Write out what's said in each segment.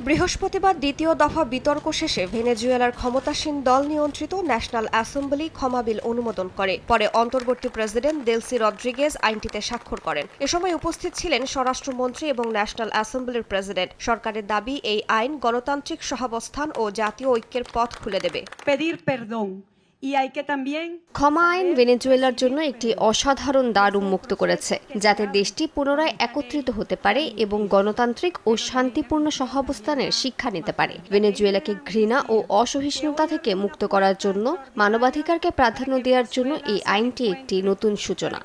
বৃহস্পতিবার দ্বিতীয় দফা বিতর্ক শেষে ভেনেজুয়েলার ক্ষমতাসীন দল নিয়ন্ত্রিত ন্যাশনাল অ্যাসেম্বলি ক্ষমা বিল অনুমোদন করে। পরে অন্তর্বর্তী প্রেসিডেন্ট দেলসি রদ্রিগেজ আইনটিতে স্বাক্ষর করেন। এ সময় উপস্থিত ছিলেন স্বরাষ্ট্রমন্ত্রী এবং ন্যাশনাল অ্যাসেম্বলির প্রেসিডেন্ট। সরকারের দাবি, এই আইন গণতান্ত্রিক সহাবস্থান ও জাতীয় ঐক্যের পথ খুলে দেবে। ক্ষমা আইন ভেনেজুয়েলার জন্য একটি অসাধারণ দ্বার উন্মুক্ত করেছে, যাতে দেশটি পুনরায় একত্রিত হতে পারে এবং গণতান্ত্রিক ও শান্তিপূর্ণ সহাবস্থানের শিক্ষা নিতে পারে। ভেনেজুয়েলাকে ঘৃণা ও অসহিষ্ণুতা থেকে মুক্ত করার জন্য, মানবাধিকারকে প্রাধান্য দেওয়ার জন্য এই আইনটি একটি নতুন সূচনা।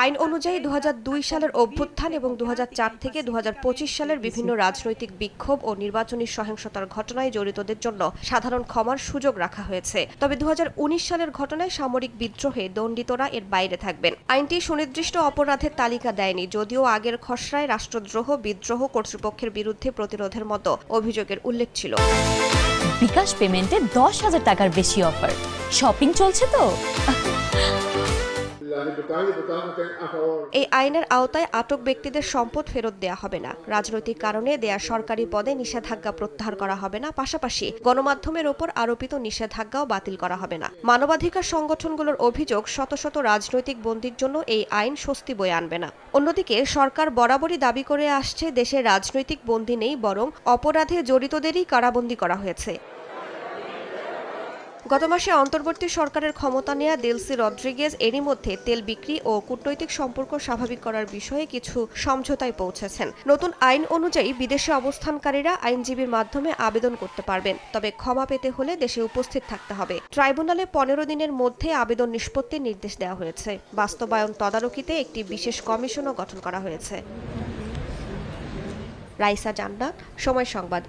আইন অনুযায়ী 2002 সালের অভ্যুত্থান এবং 2004 থেকে 2025 সালের বিভিন্ন রাজনৈতিক বিক্ষোভ ও নির্বাচনী সহিংসতার ঘটনায় জড়িতদের জন্য সাধারণ ক্ষমার সুযোগ রাখা হয়েছে। তবে 2019 সালের ঘটনায় সামরিক বিদ্রোহে দণ্ডিতরা এর বাইরে থাকবেন। আইনটি সুনির্দিষ্ট অপরাধের তালিকা দেয়নি, যদিও আগের খসড়ায় রাষ্ট্রদ্রোহ, বিদ্রোহ, কর্তৃপক্ষের বিরুদ্ধে প্রতিরোধের মতো অভিযোগের উল্লেখ ছিল। বিকাশ পেমেন্টে 10,000 টাকার বেশি অফার। শপিং চলছে তো। এই আইনের আওতায় আটক ব্যক্তিদের সম্পদ ফেরত দেয়া হবে না। রাজনৈতিক কারণে দেয়া সরকারি পদে নিষেধাজ্ঞা প্রত্যাহার করা হবে না। পাশাপাশি গণমাধ্যমের ওপর আরোপিত নিষেধাজ্ঞাও বাতিল করা হবে না। মানবাধিকার সংগঠনগুলোর অভিযোগ, শত শত রাজনৈতিক বন্দীর জন্য এই আইন স্বস্তি বয়ে আনবে না। অন্যদিকে সরকার বরাবরই দাবি করে আসছে, দেশে রাজনৈতিক বন্দী নেই, বরং অপরাধে জড়িতদেরই কারাবন্দী করা হয়েছে। গত মাসে অন্তর্বর্তী সরকারের ক্ষমতা নেয়া দেলসি রদ্রিগেজ এরই মধ্যে তেল বিক্রি ও কূটনৈতিক সম্পর্ক স্বাভাবিক করার বিষয়ে কিছু সমঝোতায় পৌঁছেছেন। নতুন আইন অনুযায়ী বিদেশে অবস্থানকারীরা আইনজীবীর মাধ্যমে আবেদন করতে পারবেন, তবে ক্ষমা পেতে হলে দেশে উপস্থিত থাকতে হবে। ট্রাইব্যুনালে 15 দিনের মধ্যে আবেদন নিষ্পত্তির নির্দেশ দেওয়া হয়েছে। বাস্তবায়ন তদারকিতে একটি বিশেষ কমিশনও গঠন করা হয়েছে। রাইসা জান্নাত, সময় সংবাদ।